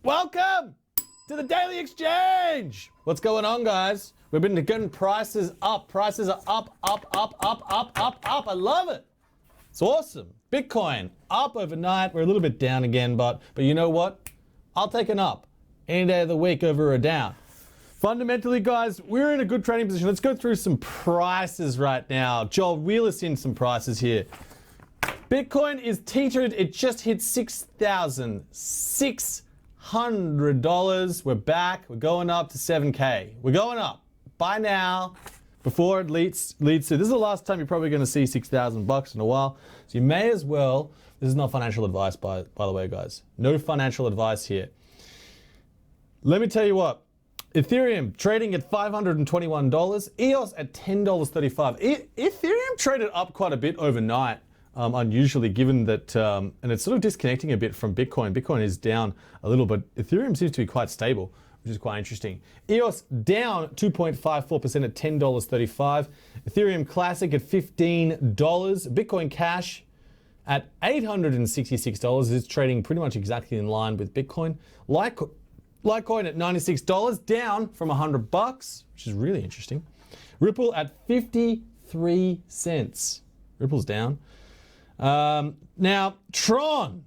Welcome to the Daily Exchange. What's going on, guys? We've been getting prices up. Prices are up. I love it. It's awesome. Bitcoin up overnight. We're a little bit down again, but you know what? I'll take an up any day of the week over a down. Fundamentally, guys, we're in a good trading position. Let's go through some prices right now. Joel, wheel us in some prices here. Bitcoin is teetered. It just hit $6,600. We're back. We're going up to 7K. We're going up. By now, before it leads to, this is the last time you're probably going to see $6,000 in a while. So you may as well, this is not financial advice, by the way, guys. No financial advice here. Let me tell you what. Ethereum trading at $521. EOS at $10.35. Ethereum traded up quite a bit overnight. Unusually, given that, and it's sort of disconnecting a bit from Bitcoin. Bitcoin is down a little, but Ethereum seems to be quite stable, which is quite interesting. EOS down 2.54% at $10.35. Ethereum Classic at $15. Bitcoin Cash at $866. It's trading pretty much exactly in line with Bitcoin. Litecoin at $96, down from $100, which is really interesting. Ripple at 53 cents. Ripple's down. Now, TRON.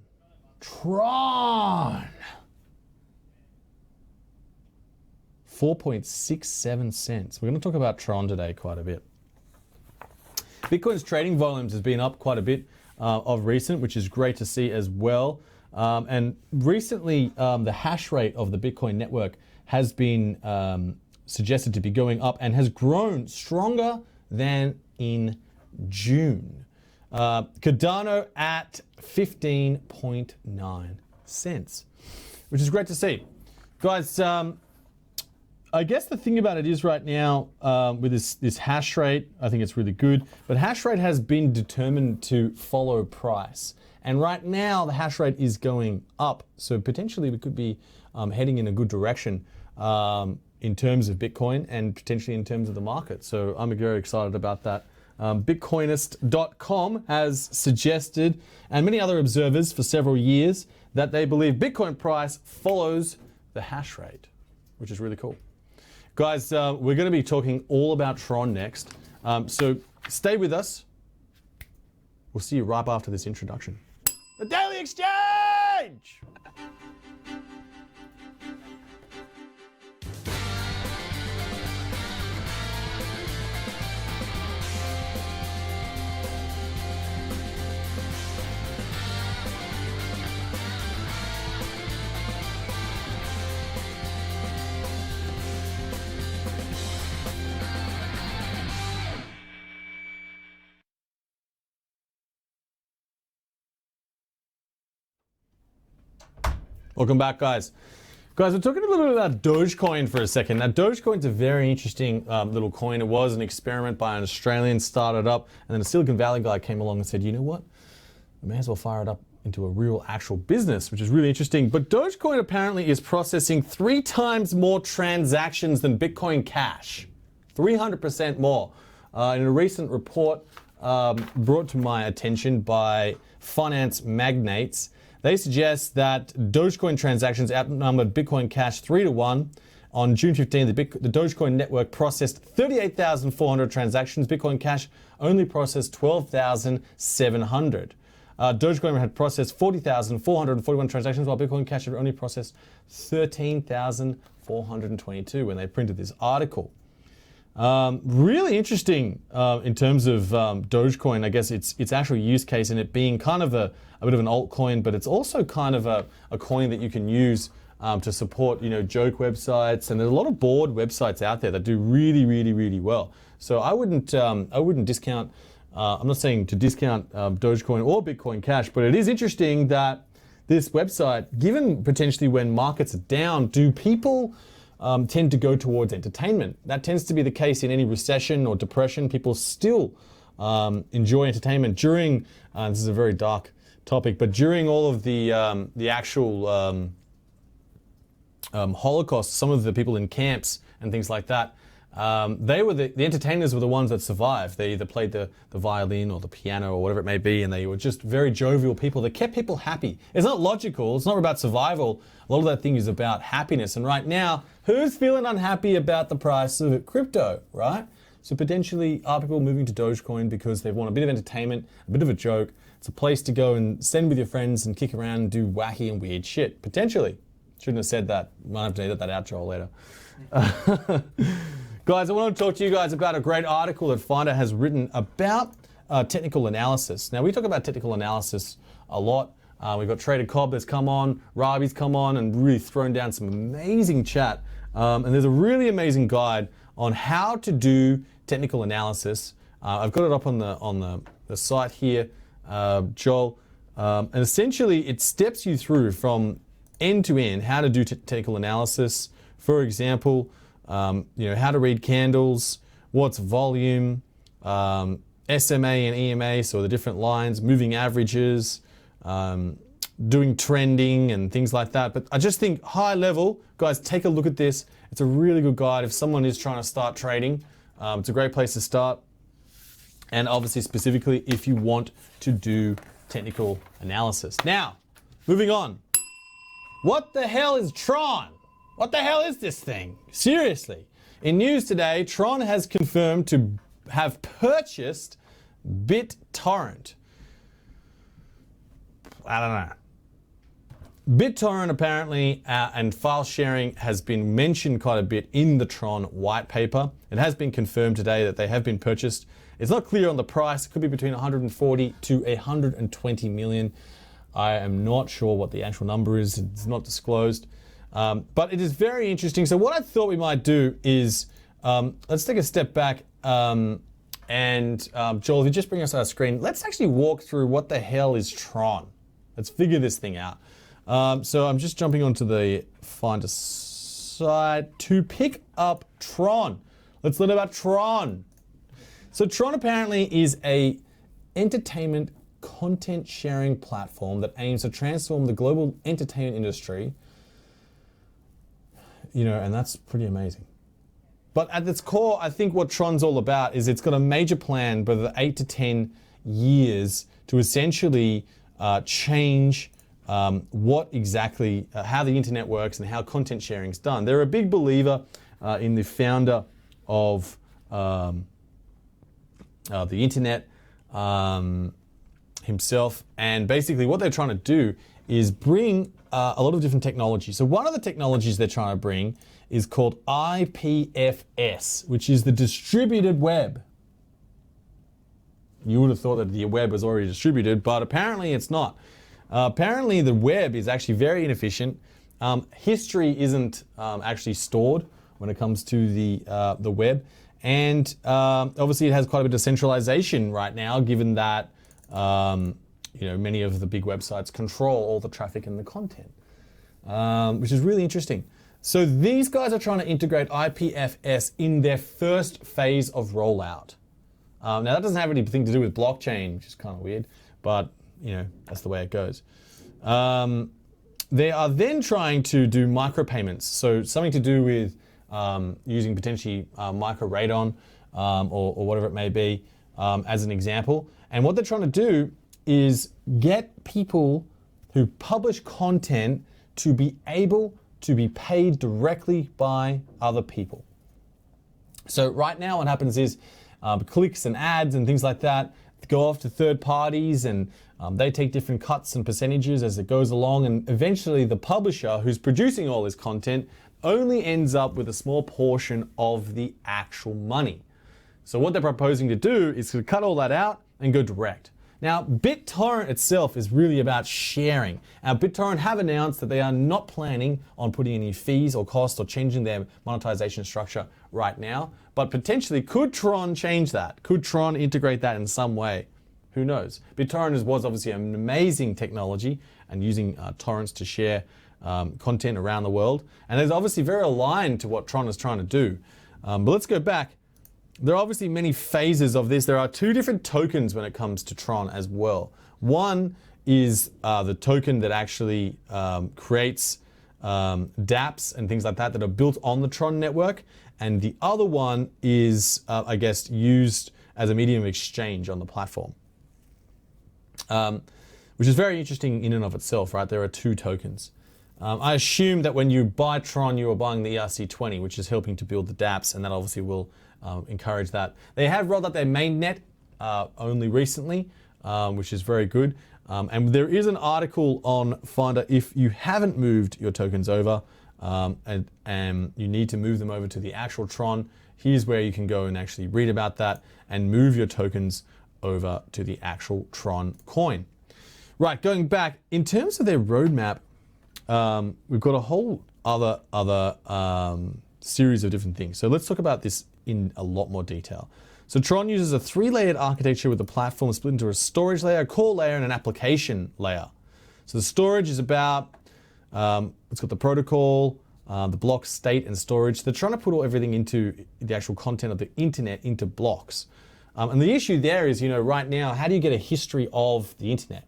4.67 cents. We're going to talk about TRON today quite a bit. Bitcoin's trading volumes has been up quite a bit of recent, which is great to see as well. And recently, the hash rate of the Bitcoin network has been suggested to be going up and has grown stronger than in June. Cardano at 15.9 cents, which is great to see. Guys, I guess the thing about it is right now with this hash rate, I think it's really good, but hash rate has been determined to follow price. And right now the hash rate is going up. So potentially we could be heading in a good direction in terms of Bitcoin and potentially in terms of the market. So I'm very excited about that. Bitcoinist.com has suggested, and many other observers for several years, that they believe Bitcoin price follows the hash rate, which is really cool. Guys, we're going to be talking all about TRON next. So stay with us. We'll see you right after this introduction. The Daily Exchange! Welcome back, guys. Guys, we're talking a little bit about Dogecoin for a second. Now, Dogecoin's a very interesting little coin. It was an experiment by an Australian, started up, and then a Silicon Valley guy came along and said, you know what? We may as well fire it up into a real, actual business, which is really interesting. But Dogecoin apparently is processing 3 times more transactions than Bitcoin Cash. 300% more. In a recent report brought to my attention by finance magnates, they suggest that Dogecoin transactions outnumbered Bitcoin Cash 3-1. On June 15, the Dogecoin network processed 38,400 transactions. Bitcoin Cash only processed 12,700. Dogecoin had processed 40,441 transactions, while Bitcoin Cash had only processed 13,422 when they printed this article. Really interesting in terms of Dogecoin. I guess its actual use case in it being kind of a bit of an altcoin, but it's also kind of a coin that you can use to support, joke websites, and there's a lot of board websites out there that do really, really, really well. So I wouldn't discount. I'm not saying to discount Dogecoin or Bitcoin Cash, but it is interesting that this website, given potentially when markets are down, do people tend to go towards entertainment? That tends to be the case in any recession or depression. People still enjoy entertainment during, this is a very dark topic, but during all of the actual Holocaust, some of the people in camps and things like that the entertainers were the ones that survived. They either played the violin or the piano or whatever it may be, and they were just very jovial people that kept people happy. It's not logical. It's not about survival. A lot of that thing is about happiness. And right now, who's feeling unhappy about the price of crypto, right? So potentially, are people moving to Dogecoin because they want a bit of entertainment, a bit of a joke? It's a place to go and send with your friends and kick around and do wacky and weird shit. Potentially. Shouldn't have said that. Might have to edit that outro later. Guys, I want to talk to you guys about a great article that Finder has written about technical analysis. Now, we talk about technical analysis a lot. We've got Trader Cobb that's come on, Ravi's come on and really thrown down some amazing chat. And there's a really amazing guide on how to do technical analysis. I've got it up on the site here, Joel. And essentially, it steps you through from end to end how to do technical analysis. For example, how to read candles, what's volume, SMA and EMA, so the different lines, moving averages, doing trending and things like that. But I just think high level, guys, take a look at this. It's a really good guide if someone is trying to start trading. It's a great place to start. And obviously specifically if you want to do technical analysis. Now, moving on. What the hell is TRON? What the hell is this thing? Seriously. In news today, TRON has confirmed to have purchased BitTorrent. I don't know. BitTorrent apparently, and file sharing has been mentioned quite a bit in the TRON white paper. It has been confirmed today that they have been purchased. It's not clear on the price. It could be between 140 to 120 million. I am not sure what the actual number is. It's not disclosed. But it is very interesting. So what I thought we might do is, let's take a step back. Joel, if you just bring us our screen, let's actually walk through what the hell is TRON. Let's figure this thing out. So I'm just jumping onto the Finder site to pick up TRON. Let's learn about TRON. So TRON apparently is a entertainment content sharing platform that aims to transform the global entertainment industry. And that's pretty amazing. But at its core, I think what TRON's all about is it's got a major plan for the 8 to 10 years to essentially change what exactly, how the internet works and how content sharing is done. They're a big believer in the founder of the internet himself. And basically what they're trying to do is bring a lot of different technologies. So one of the technologies they're trying to bring is called IPFS, which is the distributed web. You would have thought that the web was already distributed, but apparently it's not. Apparently the web is actually very inefficient. History isn't actually stored when it comes to the web. And obviously it has quite a bit of centralization right now, given that many of the big websites control all the traffic and the content, which is really interesting. So these guys are trying to integrate IPFS in their first phase of rollout. Now that doesn't have anything to do with blockchain, which is kind of weird, but that's the way it goes. They are then trying to do micropayments, so something to do with using potentially micro-radon or whatever it may be as an example. And what they're trying to do is get people who publish content to be able to be paid directly by other people. So right now what happens is clicks and ads and things like that go off to third parties, and they take different cuts and percentages as it goes along, and eventually the publisher who's producing all this content only ends up with a small portion of the actual money. So what they're proposing to do is to cut all that out and go direct. Now, BitTorrent itself is really about sharing. Now, BitTorrent have announced that they are not planning on putting any fees or costs or changing their monetization structure right now, but potentially could TRON change that? Could TRON integrate that in some way? Who knows? BitTorrent was obviously an amazing technology and using torrents to share content around the world. And it's obviously very aligned to what TRON is trying to do. But let's go back. There are obviously many phases of this. There are two different tokens when it comes to TRON as well. One is the token that actually creates dApps and things like that are built on the TRON network. And the other one is, I guess, used as a medium of exchange on the platform. Which is very interesting in and of itself, right? There are two tokens. I assume that when you buy TRON, you are buying the ERC20, which is helping to build the dApps, and that obviously will encourage that. They have rolled out their mainnet only recently, which is very good. And there is an article on Finder if you haven't moved your tokens over and you need to move them over to the actual TRON. Here's where you can go and actually read about that and move your tokens over to the actual TRON coin. Right, going back, in terms of their roadmap, we've got a whole other series of different things. So let's talk about this in a lot more detail. So TRON uses a 3-layered architecture with the platform split into a storage layer, a core layer, and an application layer. So the storage is about, it's got the protocol, the block state and storage. They're trying to put everything into the actual content of the internet into blocks. And the issue there is, right now, how do you get a history of the internet?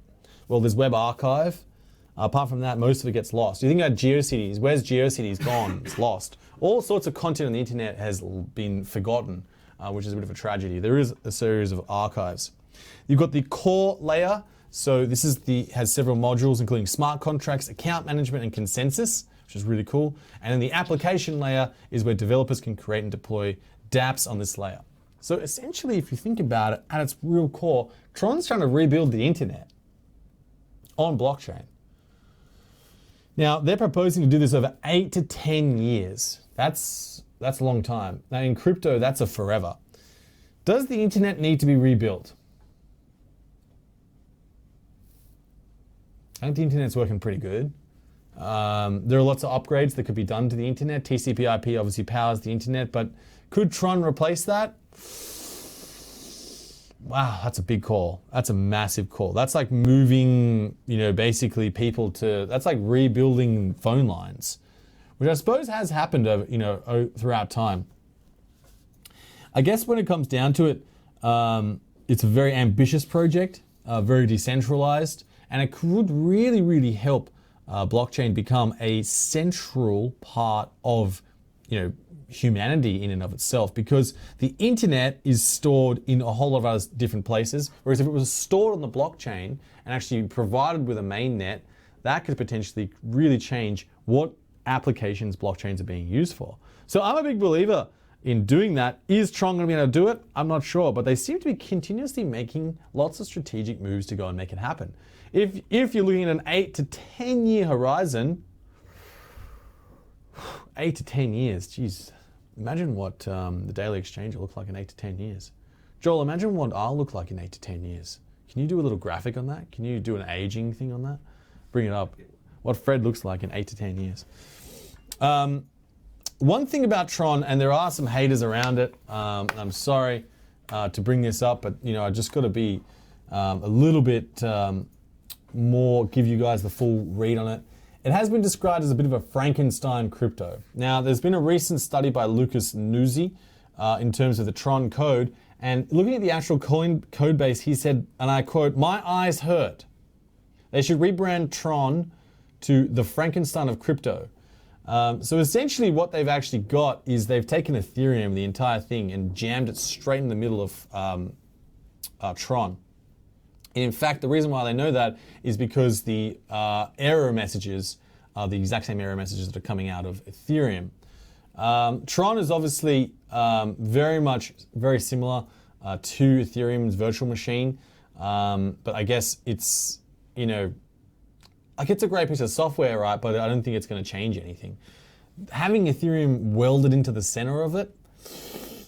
Well, there's Web Archive. Apart from that, most of it gets lost. You think about GeoCities. Where's GeoCities gone? It's lost. All sorts of content on the internet has been forgotten, which is a bit of a tragedy. There is a series of archives. You've got the core layer. So this is has several modules, including smart contracts, account management, and consensus, which is really cool. And then the application layer is where developers can create and deploy dApps on this layer. So essentially, if you think about it, at its real core, TRON's trying to rebuild the internet on blockchain. Now, they're proposing to do this over 8 to 10 years. That's a long time. Now, in crypto, that's a forever. Does the internet need to be rebuilt? I think the internet's working pretty good. There are lots of upgrades that could be done to the internet. TCP/IP obviously powers the internet, but could TRON replace that? Wow, that's a big call. That's a massive call. That's like moving, basically people to, that's like rebuilding phone lines, which I suppose has happened over, throughout time. I guess when it comes down to it, it's a very ambitious project, very decentralized, and it could really, really help blockchain become a central part of, humanity in and of itself, because the internet is stored in a whole lot of other different places, whereas if it was stored on the blockchain and actually provided with a mainnet, that could potentially really change what applications blockchains are being used for. So I'm a big believer in doing that. Is TRON going to be able to do it? I'm not sure, but they seem to be continuously making lots of strategic moves to go and make it happen. If you're looking at an 8 to 10 year horizon, 8 to 10 years, geez. Imagine what the daily exchange will look like in 8 to 10 years. Joel, imagine what I'll look like in 8 to 10 years. Can you do a little graphic on that? Can you do an aging thing on that? Bring it up. What Fred looks like in 8 to 10 years. One thing about TRON, and there are some haters around it, and I'm sorry to bring this up, but I just got to be a little bit more, give you guys the full read on it. It has been described as a bit of a Frankenstein crypto. Now, there's been a recent study by Lucas Nuzzi in terms of the TRON code, and looking at the actual code base, he said, and I quote, "My eyes hurt. They should rebrand TRON to the Frankenstein of crypto." So essentially what they've actually got is they've taken Ethereum, the entire thing, and jammed it straight in the middle of TRON. And in fact, the reason why they know that is because the error messages are the exact same error messages that are coming out of Ethereum. TRON is obviously very similar to Ethereum's virtual machine, but I guess it's, like it's a great piece of software, right? But I don't think it's going to change anything. Having Ethereum welded into the center of it,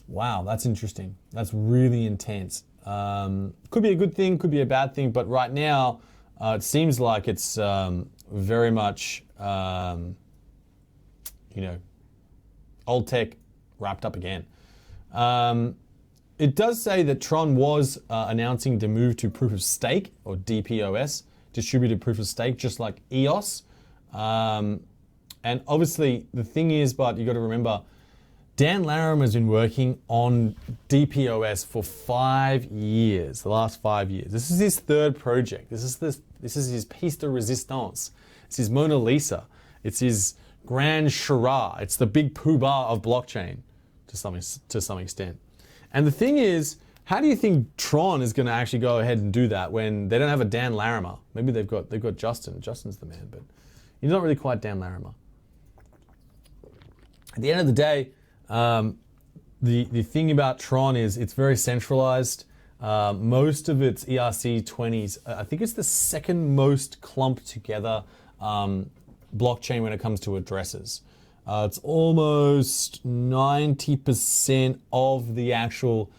wow, that's interesting. That's really intense. Could be a good thing, could be a bad thing, but right now it seems like it's very much, old tech wrapped up again. It does say that TRON was announcing the move to proof of stake, or DPoS, distributed proof of stake, just like EOS. And obviously the thing is, but you got to remember, Dan Laram has been working on DPoS for 5 years, the last 5 years. This is his third project. This is his piece de resistance. It's his Mona Lisa. It's his grand charade. It's the big poobah of blockchain to some extent. And the thing is, how do you think Tron is going to actually go ahead and do that when they don't have a Dan Larimer? Maybe they've got Justin. Justin's the man, but he's not really quite Dan Larimer. At the end of the day, the thing about Tron is it's very centralized. Most of its ERC20s, I think it's the second most clumped together blockchain when it comes to addresses. It's almost 90% of the actual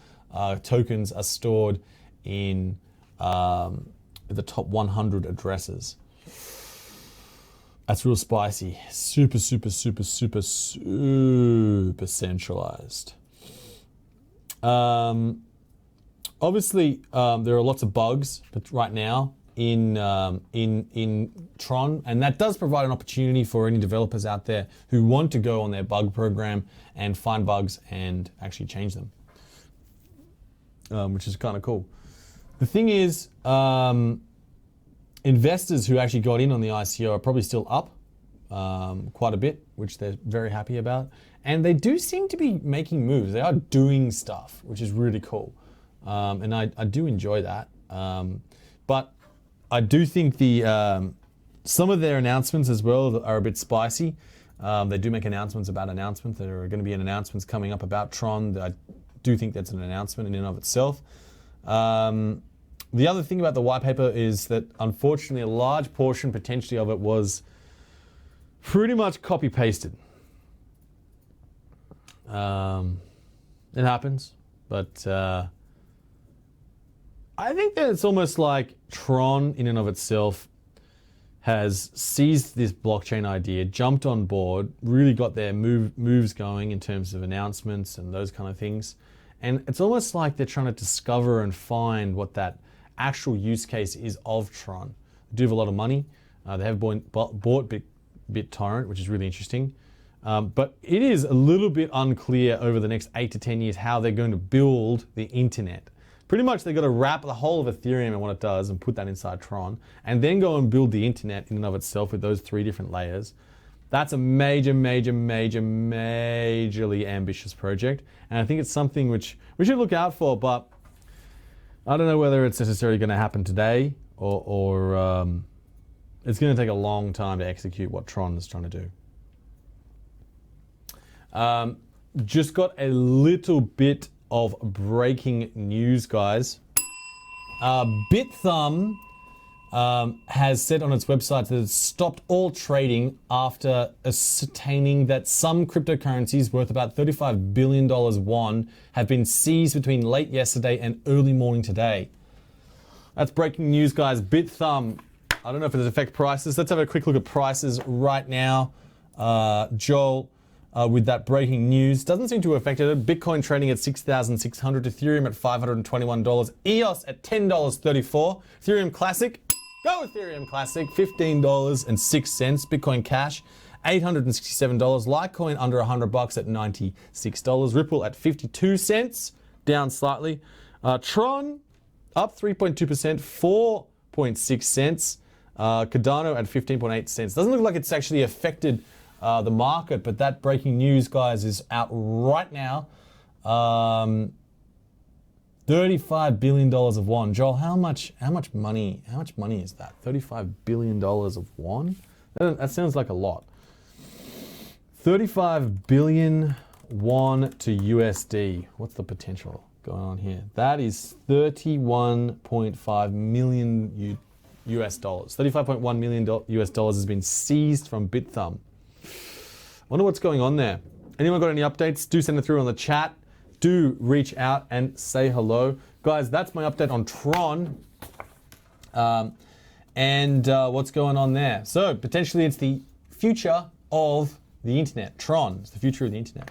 tokens are stored in the top 100 addresses. That's real spicy. Super, super, super, super, super centralized. Obviously, there are lots of bugs right now in Tron, and that does provide an opportunity for any developers out there who want to go on their bug program and find bugs and actually change them, which is kind of cool. The thing is, investors who actually got in on the ICO are probably still up quite a bit, which they're very happy about. And they do seem to be making moves. They are doing stuff, which is really cool. And I do enjoy that. But I do think some of their announcements as well are a bit spicy. They do make announcements about announcements. There are going to be announcements coming up about Tron. I do think that's an announcement in and of itself. The other thing about the white paper is that unfortunately a large portion potentially of it was pretty much copy-pasted. It happens, but I think that it's almost like Tron in and of itself has seized this blockchain idea, jumped on board, really got their moves going in terms of announcements and those kind of things. And it's almost like they're trying to discover and find what that actual use case is of Tron. They do have a lot of money. They have bought BitTorrent, which is really interesting. But it is a little bit unclear over the next 8 to 10 years how they're going to build the internet. Pretty much they've got to wrap the whole of Ethereum and what it does and put that inside Tron, and then go and build the internet in and of itself with those 3 different layers. That's a major, major, major, majorly ambitious project. And I think it's something which we should look out for, but I don't know whether it's necessarily going to happen today or it's going to take a long time to execute what Tron is trying to do. Just got a little bit of breaking news, guys. Bithumb has said on its website that it's stopped all trading after ascertaining that some cryptocurrencies worth about $35 billion won have been seized between late yesterday and early morning today. That's breaking news, guys. Bithumb, I don't know if it affects prices. Let's have a quick look at prices right now. Joel, with that breaking news, doesn't seem to have affected it. Bitcoin trading at 6,600, Ethereum at $521, EOS at $10.34, Ethereum Classic, go Ethereum Classic, $15.06, Bitcoin Cash, $867, Litecoin under $100 at $96, Ripple at 52 cents, down slightly, Tron up 3.2%, 4.6 cents, Cardano at 15.8 cents. Doesn't look like it's actually affected the market, but that breaking news, guys, is out right now. $35 billion of won. Joel, how much money is that? $35 billion of won? That sounds like a lot. 35 billion won to USD. What's the potential going on here? That is 31.5 million US dollars. 35.1 million US dollars has been seized from Bithumb. Wonder what's going on there. Anyone got any updates? Do send it through on the chat. Do reach out and say hello. Guys, that's my update on Tron and what's going on there. So potentially it's the future of the internet. Tron is the future of the internet.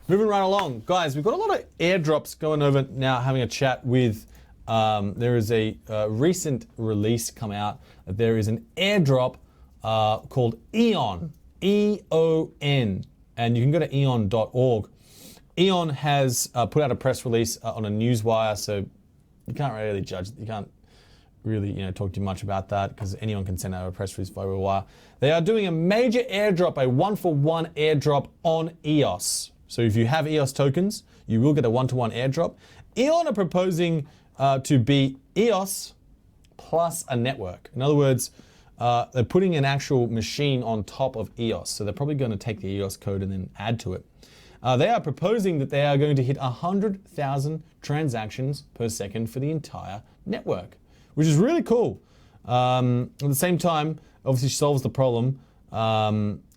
Moving right along. Guys, we've got a lot of airdrops going over now, having a chat with, there is a recent release come out. There is an airdrop called EON. EON, and you can go to eon.org. EON has put out a press release on a newswire, so you can't really judge. You can't really talk too much about that because anyone can send out a press release via wire. They are doing a major airdrop, a 1-for-1 airdrop on EOS. So if you have EOS tokens, you will get a 1-to-1 airdrop. EON are proposing to be EOS plus a network. In other words, they're putting an actual machine on top of EOS. So they're probably going to take the EOS code and then add to it. They are proposing that they are going to hit 100,000 transactions per second for the entire network, which is really cool. At the same time, obviously solves the problem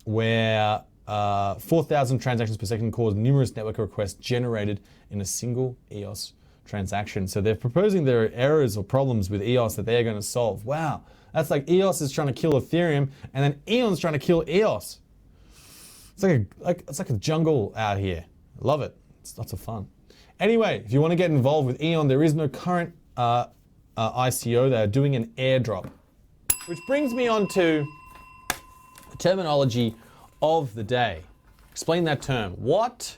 where 4,000 transactions per second cause numerous network requests generated in a single EOS transaction. So they're proposing there are errors or problems with EOS that they're going to solve. Wow, that's like EOS is trying to kill Ethereum and then EON's trying to kill EOS. It's like a jungle out here. I love it. It's lots of fun. Anyway, if you want to get involved with EON, there is no current ICO. They are doing an airdrop. Which brings me on to the terminology of the day. Explain that term. What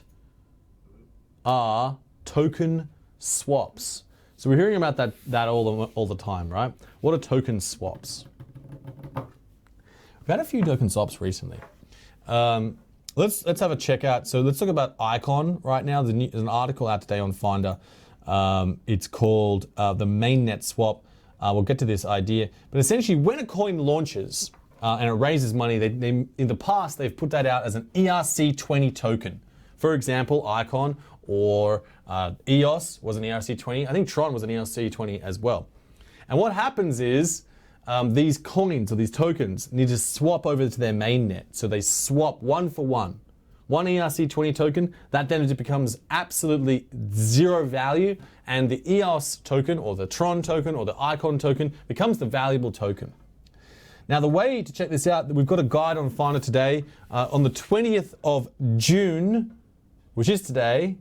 are token swaps? So we're hearing about that all the time, right? What are token swaps? We've had a few token swaps recently. Let's have a check out. So let's talk about Icon right now. There's an article out today on Finder. It's called the mainnet swap. We'll get to this idea. But essentially, when a coin launches and it raises money, they in the past, they've put that out as an ERC20 token. For example, Icon or EOS was an ERC20. I think TRON was an ERC20 as well. And what happens is, these coins or these tokens need to swap over to their mainnet. So they swap 1-for-1. One ERC20 token, that then becomes absolutely zero value, and the EOS token or the TRON token or the Icon token becomes the valuable token. Now the way to check this out, we've got a guide on Finder today. On the 20th of June, which is today,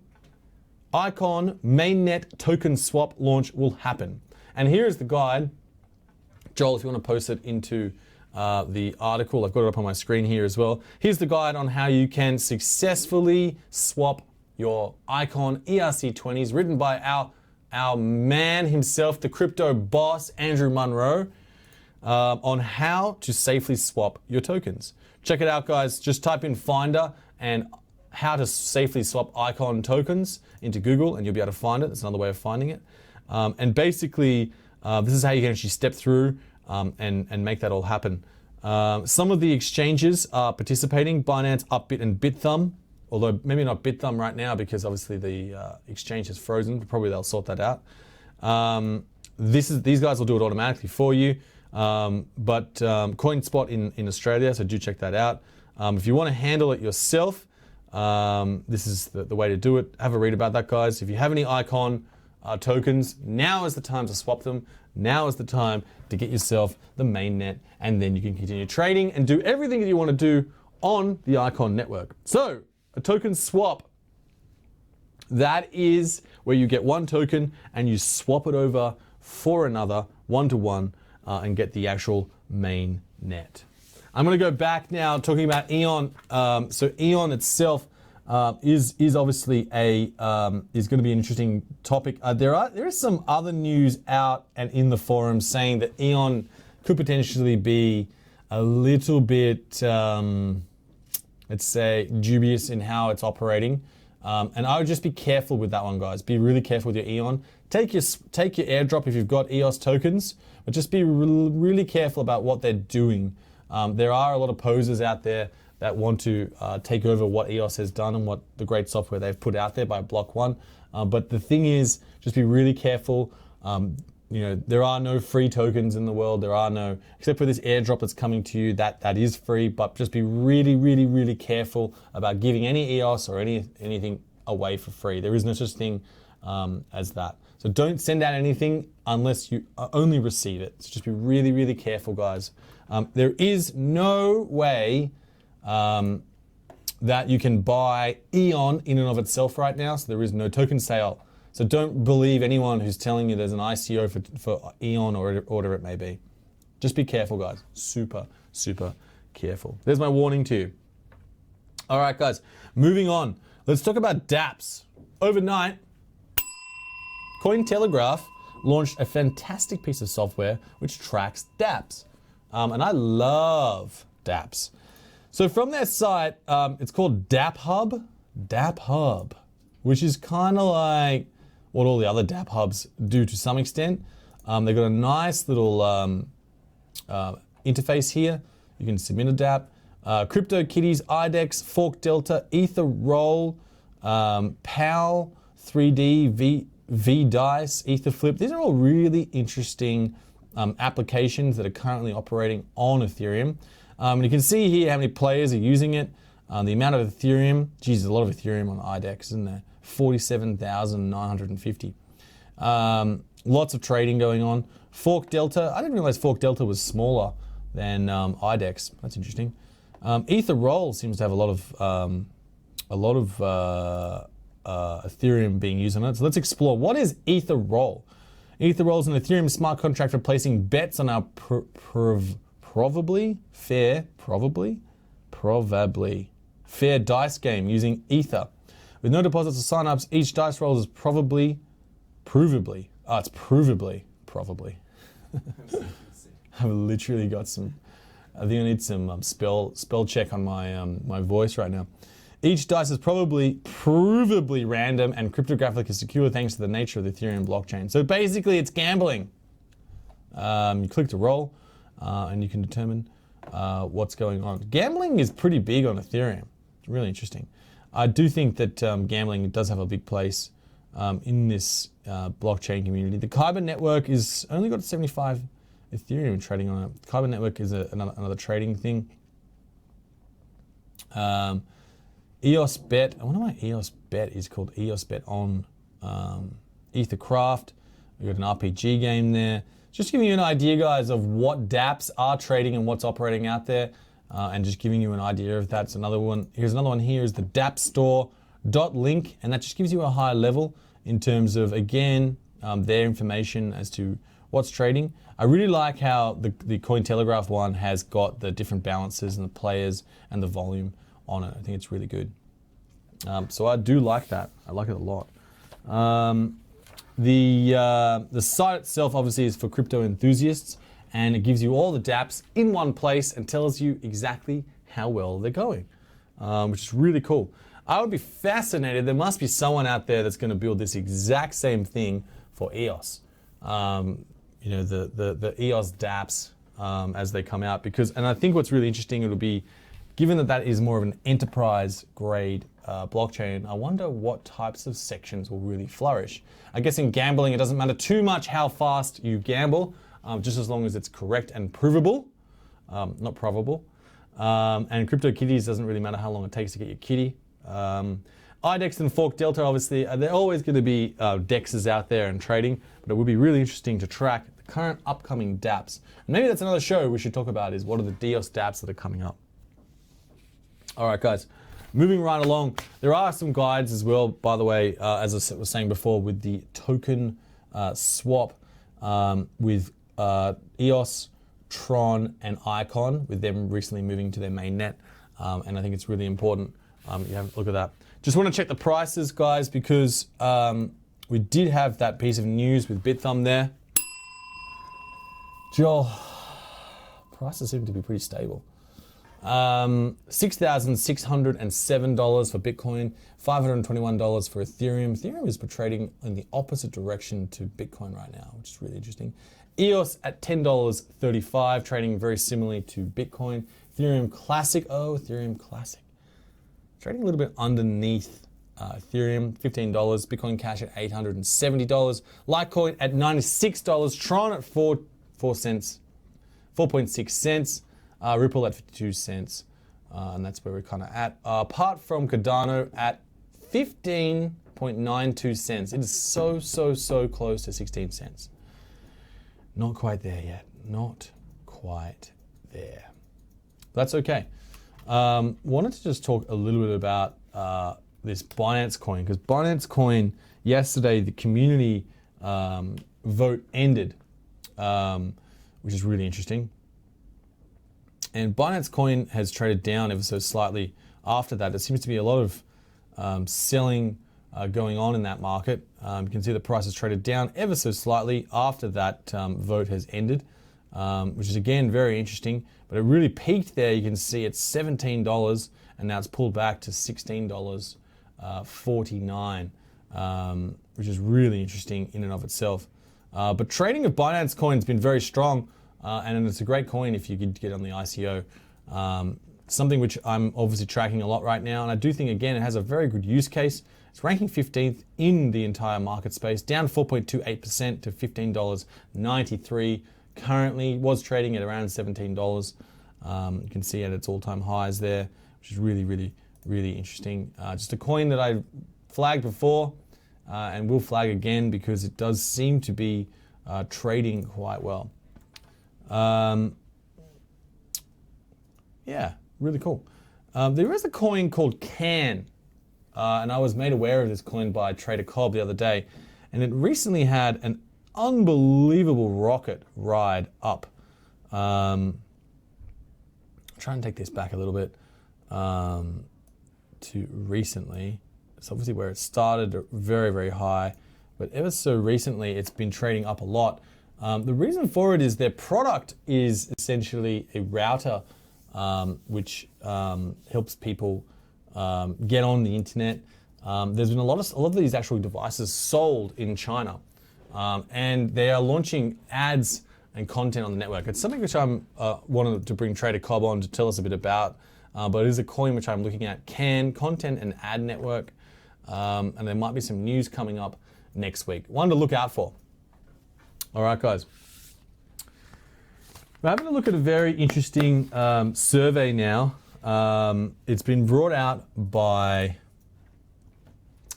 Icon mainnet token swap launch will happen. And here is the guide. Joel, if you want to post it into the article, I've got it up on my screen here as well. Here's the guide on how you can successfully swap your Icon ERC20s, written by our man himself, the crypto boss, Andrew Munro, on how to safely swap your tokens. Check it out, guys. Just type in Finder and how to safely swap Icon tokens into Google and you'll be able to find it. That's another way of finding it. And basically, this is how you can actually step through and make that all happen. Some of the exchanges are participating, Binance, Upbit, and Bithumb, although maybe not Bithumb right now because obviously the exchange is frozen, but probably they'll sort that out. These guys will do it automatically for you, but CoinSpot in Australia, so do check that out. If you want to handle it yourself, this is the way to do it. Have a read about that, guys. If you have any Icon tokens, now is the time to swap them. Now is the time to get yourself the mainnet, and then you can continue trading and do everything that you want to do on the Icon network. So, a token swap, that is where you get one token and you swap it over for another 1-to-1 and get the actual main net. I'm going to go back now talking about EON. So EON itself is obviously is going to be an interesting topic. There is some other news out and in the forums saying that EON could potentially be a little bit, let's say, dubious in how it's operating. And I would just be careful with that one, guys. Be really careful with your EON. Take your airdrop if you've got EOS tokens, but just be really careful about what they're doing. There are a lot of posers out there that want to take over what EOS has done and what the great software they've put out there by Block One. But the thing is, just be really careful. There are no free tokens in the world. There are no, except for this airdrop that's coming to you, that is free. But just be really careful about giving any EOS or anything away for free. There is no such thing as that. So don't send out anything unless you only receive it. So just be really careful, guys. There is no way that you can buy EON in and of itself right now. So there is no token sale. So don't believe anyone who's telling you there's an ICO for EON or whatever it may be. Just be careful, guys. Super careful. There's my warning to you. All right, guys, moving on. Let's talk about dApps. Overnight, Cointelegraph launched a fantastic piece of software which tracks dApps. And I love dApps. So from their site, it's called dApp Hub, which is kind of like what all the other dApp hubs do to some extent. They've got a nice little interface here. You can submit a dApp. CryptoKitties, IDEX, Fork Delta, Ether Roll, PAL, 3D, VDice, EtherFlip. These are all really interesting applications that are currently operating on Ethereum. And you can see here how many players are using it. The amount of Ethereum, geez, there's a lot of Ethereum on IDEX, isn't there? 47,950. Lots of trading going on. Fork Delta, I didn't realize Fork Delta was smaller than IDEX. That's interesting. Ether Roll seems to have a lot of Ethereum being used on it. So let's explore. What is Ether Roll? Ether Roll is an Ethereum smart contract replacing bets on our probably fair dice game using Ether. With no deposits or signups, each dice roll is provably. I've literally got some. I think I need some spell check on my my voice right now. Each dice is provably random and cryptographically secure thanks to the nature of the Ethereum blockchain. So basically, it's gambling. You click to roll, and you can determine what's going on. Gambling is pretty big on Ethereum. It's really interesting. I do think that gambling does have a big place in this blockchain community. The Kyber network is only got 75 Ethereum trading on it. Kyber network is another trading thing. EOS Bet. I wonder why EOS Bet is called EOS Bet on Ethercraft. We've got an RPG game there. Just giving you an idea, guys, of what dApps are trading and what's operating out there, and just giving you an idea of that's another one. Here's another one here is the dAppStore.link, and that just gives you a high level in terms of, again, their information as to what's trading. I really like how the Cointelegraph one has got the different balances and the players and the volume on it. I think it's really good. So I do like that. I like it a lot. The site itself obviously is for crypto enthusiasts, and it gives you all the dApps in one place and tells you exactly how well they're going, which is really cool. I would be fascinated. There must be someone out there that's going to build this exact same thing for EOS. You know, the EOS dApps as they come out, and I think what's really interesting, it'll be, given that that is more of an enterprise grade blockchain, I wonder what types of sections will really flourish. I guess in gambling, it doesn't matter too much how fast you gamble, just as long as it's correct and provable, not probable. And CryptoKitties doesn't really matter how long it takes to get your kitty. IDEX and Fork Delta, obviously, there are always going to be DEXs out there and trading, but it would be really interesting to track the current upcoming dApps. And maybe that's another show we should talk about, is what are the DOS dApps that are coming up. All right, guys, moving right along. There are some guides as well, by the way, as I was saying before, with the token swap with EOS, TRON, and ICON, with them recently moving to their mainnet. And I think it's really important you have a look at that. Just want to check the prices, guys, because we did have that piece of news with Bithumb there. Joel, prices seem to be pretty stable. $6,607 for Bitcoin, $521 for Ethereum. Ethereum is trading in the opposite direction to Bitcoin right now, which is really interesting. EOS at $10.35, trading very similarly to Bitcoin. Ethereum Classic, Ethereum Classic, trading a little bit underneath Ethereum, $15. Bitcoin Cash at $870. Litecoin at $96. Tron at 4.6 cents. Ripple at 52 cents. And that's where we're kind of at. Apart from Cardano at 15.92 cents. It is so close to 16 cents. Not quite there yet. Not quite there. That's okay. Wanted to just talk a little bit about this Binance Coin, because Binance Coin, yesterday, the community vote ended, which is really interesting. And Binance Coin has traded down ever so slightly after that. There seems to be a lot of selling going on in that market. You can see the price has traded down ever so slightly after that vote has ended, which is again very interesting. But it really peaked there. You can see it's $17, and now it's pulled back to $16.49, which is really interesting in and of itself. But trading of Binance Coin has been very strong, and it's a great coin if you could get on the ICO. Something which I'm obviously tracking a lot right now, and I do think, again, it has a very good use case. It's ranking 15th in the entire market space, down 4.28% to $15.93. Currently was trading at around $17. You can see at its all-time highs there, which is really, really, really interesting. Just a coin that I flagged before and will flag again because it does seem to be trading quite well. Yeah, really cool. There is a coin called CAN. And I was made aware of this coin by Trader Cobb the other day, and it recently had an unbelievable rocket ride up. Try and take this back a little bit to recently. It's obviously where it started very, very high, but ever so recently it's been trading up a lot. The reason for it is their product is essentially a router which helps people get on the internet. There's been a lot of these actual devices sold in China, and they are launching ads and content on the network. It's something which I'm wanted to bring Trader Cobb on to tell us a bit about, but it is a coin which I'm looking at, CAN, Content and Ad Network, and there might be some news coming up next week. One to look out for. All right, guys. We're having a look at a very interesting survey now. It's been brought out by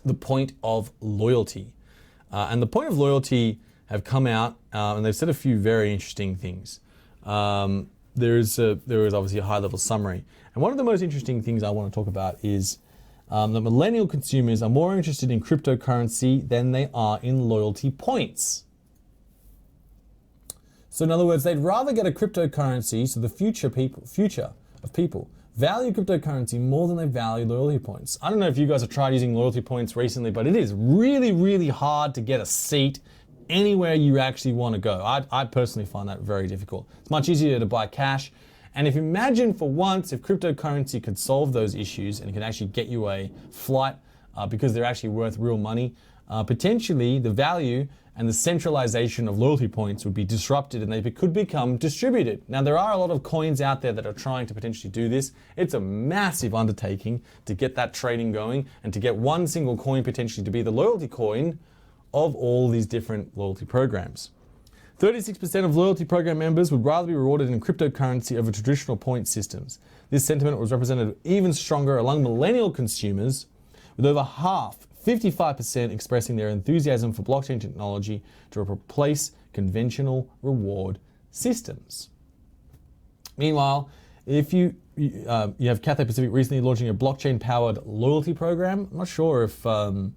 the Point of Loyalty. And the Point of Loyalty have come out and they've said a few very interesting things. There is obviously a high-level summary. And one of the most interesting things I want to talk about is that millennial consumers are more interested in cryptocurrency than they are in loyalty points. So in other words, they'd rather get a cryptocurrency, so the future of people value cryptocurrency more than they value loyalty points. I don't know if you guys have tried using loyalty points recently, but it is really, really hard to get a seat anywhere you actually want to go. I personally find that very difficult. It's much easier to buy cash. And if you imagine for once, if cryptocurrency could solve those issues and can actually get you a flight because they're actually worth real money, potentially the value and the centralization of loyalty points would be disrupted and they could become distributed. Now, there are a lot of coins out there that are trying to potentially do this. It's a massive undertaking to get that trading going and to get one single coin potentially to be the loyalty coin of all these different loyalty programs. 36% of loyalty program members would rather be rewarded in cryptocurrency over traditional point systems. This sentiment was represented even stronger among millennial consumers, with over half, 55%, expressing their enthusiasm for blockchain technology to replace conventional reward systems. Meanwhile, if you have Cathay Pacific recently launching a blockchain-powered loyalty program. I'm not sure if what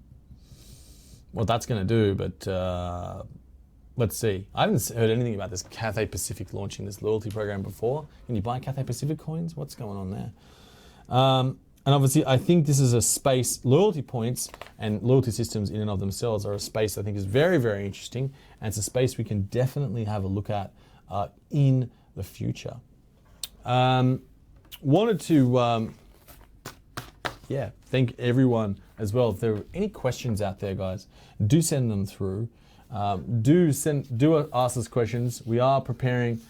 that's going to do, but let's see. I haven't heard anything about this Cathay Pacific launching this loyalty program before. Can you buy Cathay Pacific coins? What's going on there? And obviously, I think this is a space, loyalty points and loyalty systems in and of themselves are a space I think is very, very interesting. And it's a space we can definitely have a look at in the future. Wanted to, thank everyone as well. If there are any questions out there, guys, do send them through. Do ask us questions. We are preparing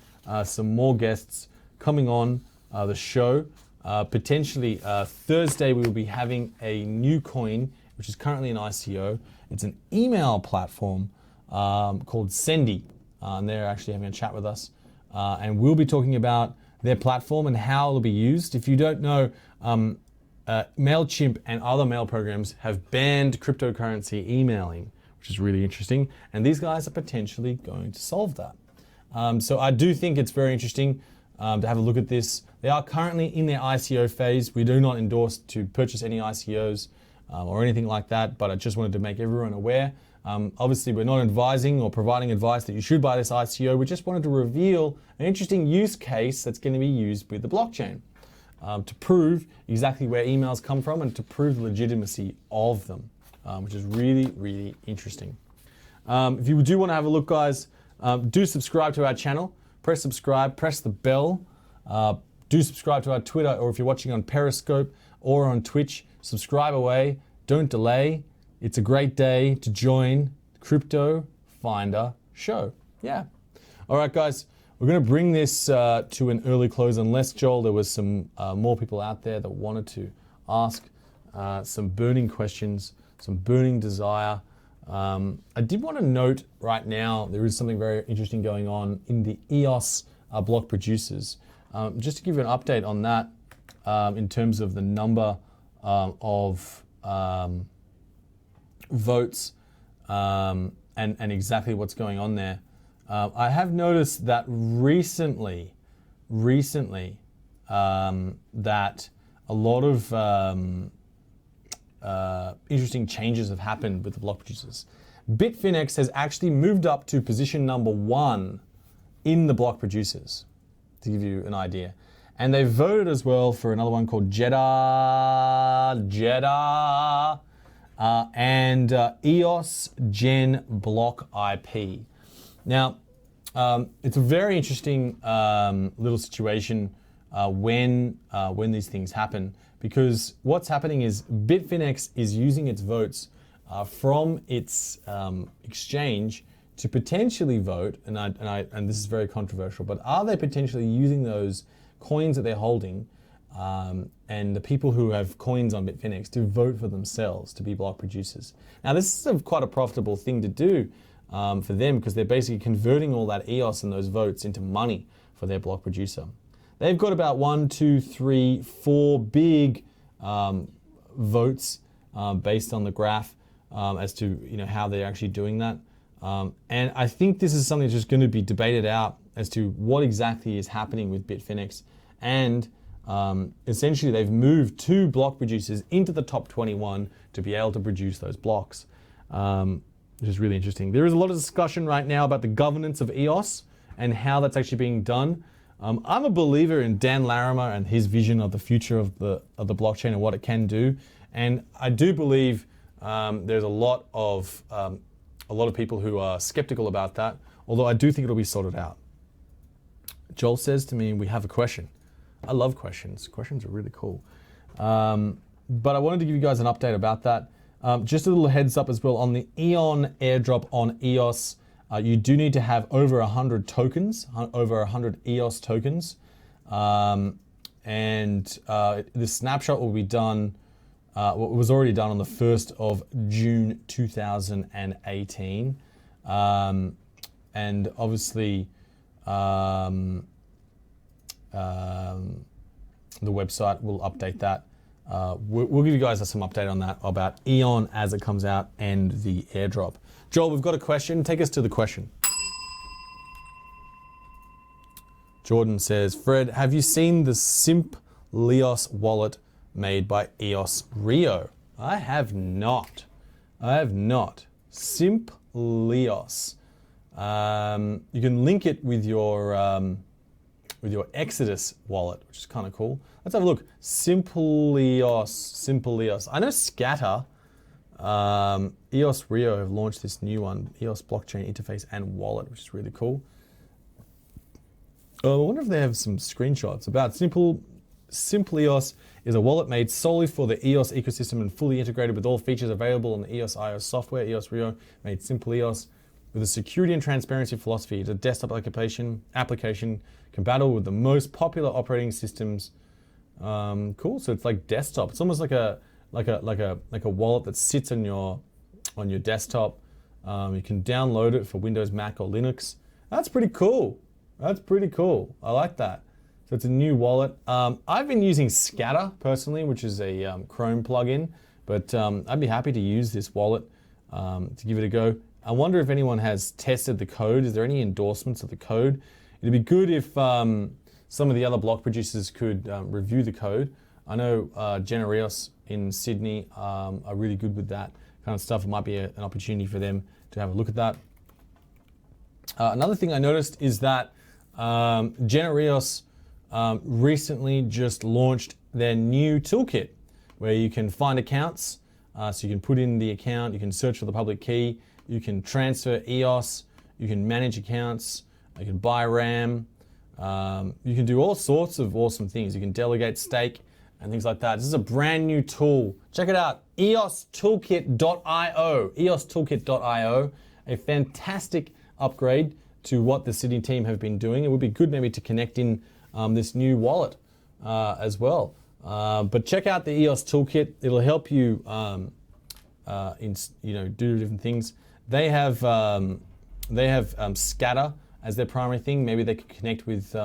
some more guests coming on the show. Potentially Thursday we will be having a new coin which is currently in ICO. It's an email platform called Sendy, and they're actually having a chat with us, and we'll be talking about their platform and how it'll be used. If you don't know, MailChimp and other mail programs have banned cryptocurrency emailing, which is really interesting, and these guys are potentially going to solve that. So I do think it's very interesting to have a look at this. They are currently in their ICO phase. We do not endorse to purchase any ICOs or anything like that, but I just wanted to make everyone aware. Obviously, we're not advising or providing advice that you should buy this ICO. We just wanted to reveal an interesting use case that's going to be used with the blockchain to prove exactly where emails come from and to prove the legitimacy of them. which is really, really interesting. If you do want to have a look, guys, do subscribe to our channel. Press subscribe, press the bell. Do subscribe to our Twitter, or if you're watching on Periscope or on Twitch, subscribe away. Don't delay. It's a great day to join Crypto Finder Show. Yeah. All right, guys. We're going to bring this to an early close, unless, Joel, there was some more people out there that wanted to ask some burning questions, some burning desire. I did want to note right now, there is something very interesting going on in the EOS block producers. Just to give you an update on that, in terms of the number of votes and exactly what's going on there. I have noticed that recently, that a lot of interesting changes have happened with the block producers. Bitfinex has actually moved up to position number 1 in the block producers, to give you an idea. And they voted as well for another one called Jeddah, and EOS Gen Block IP. Now, it's a very interesting little situation when these things happen, because what's happening is Bitfinex is using its votes from its exchange to potentially vote, and this is very controversial, but are they potentially using those coins that they're holding and the people who have coins on Bitfinex to vote for themselves to be block producers? Now, this is quite a profitable thing to do for them, because they're basically converting all that EOS and those votes into money for their block producer. They've got about 1, 2, 3, 4 big votes based on the graph as to how they're actually doing that. And I think this is something that's just going to be debated out as to what exactly is happening with Bitfinex. And essentially they've moved 2 block producers into the top 21 to be able to produce those blocks, which is really interesting. There is a lot of discussion right now about the governance of EOS and how that's actually being done. I'm a believer in Dan Larimer and his vision of the future of the blockchain and what it can do. And I do believe there's a lot of people who are skeptical about that, although I do think it'll be sorted out. Joel says to me, we have a question. I love questions. Questions are really cool. But I wanted to give you guys an update about that. Just a little heads up as well on the EON airdrop on EOS. You do need to have over 100 tokens, over 100 EOS tokens. And the snapshot will be done, it was already done on the 1st of June 2018. And obviously, the website will update that. We'll give you guys some update on that about EON as it comes out and the airdrop. Joel, we've got a question. Take us to the question. Jordan says, Fred, have you seen the SimplEOS wallet made by EOS Rio? I have not. SimplEOS. You can link it with your Exodus wallet, which is kind of cool. Let's have a look. SimplEOS. I know Scatter, EOS Rio have launched this new one, EOS blockchain interface and wallet, which is really cool. I wonder if they have some screenshots about SimplEOS is a wallet made solely for the EOS ecosystem and fully integrated with all features available on the EOS iOS software. EOS Rio made SimplEOS with a security and transparency philosophy. It's a desktop application compatible with the most popular operating systems. Cool. So it's like desktop. It's almost like a wallet that sits on your desktop. You can download it for Windows, Mac, or Linux. That's pretty cool. I like that. So it's a new wallet. I've been using Scatter personally, which is a Chrome plugin, but I'd be happy to use this wallet to give it a go. I wonder if anyone has tested the code. Is there any endorsements of the code? It'd be good if some of the other block producers could review the code. I know Genereos in Sydney are really good with that kind of stuff. It might be an opportunity for them to have a look at that. Another thing I noticed is that Genereos recently just launched their new toolkit where you can find accounts So you can put in the account, you can search for the public key, you can transfer EOS, you can manage accounts, you can buy RAM, you can do all sorts of awesome things. You can delegate stake and things like that. This is a brand new tool. Check it out, eostoolkit.io, eostoolkit.io, a fantastic upgrade to what the Sydney team have been doing. It would be good maybe to connect in this new wallet as well. But check out the EOS Toolkit. It'll help you do different things. They have scatter as their primary thing. Maybe they could connect with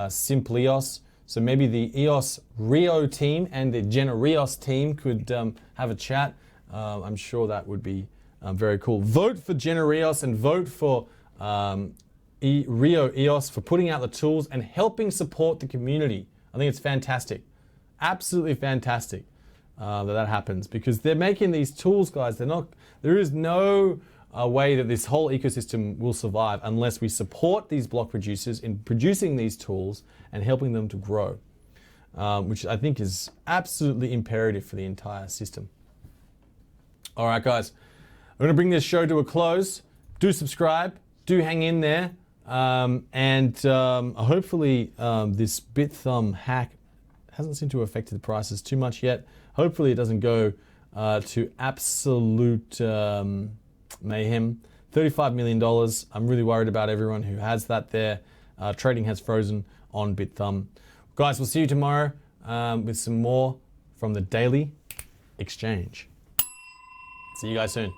Simple EOS. So maybe the EOS Rio team and the Genereos team could have a chat. I'm sure that would be very cool. Vote for Genereos and vote for Rio EOS for putting out the tools and helping support the community. I think it's fantastic. Absolutely fantastic that happens, because they're making these tools, guys. There is no way that this whole ecosystem will survive unless we support these block producers in producing these tools and helping them to grow, which I think is absolutely imperative for the entire system. All right, guys, I'm going to bring this show to a close. Do subscribe, do hang in there, and hopefully this Bithumb hack hasn't seemed to have affected the prices too much yet. Hopefully it doesn't go to absolute mayhem. $35 million. I'm really worried about everyone who has that there. Trading has frozen on Bithumb. Guys, we'll see you tomorrow with some more from the Daily Exchange. See you guys soon.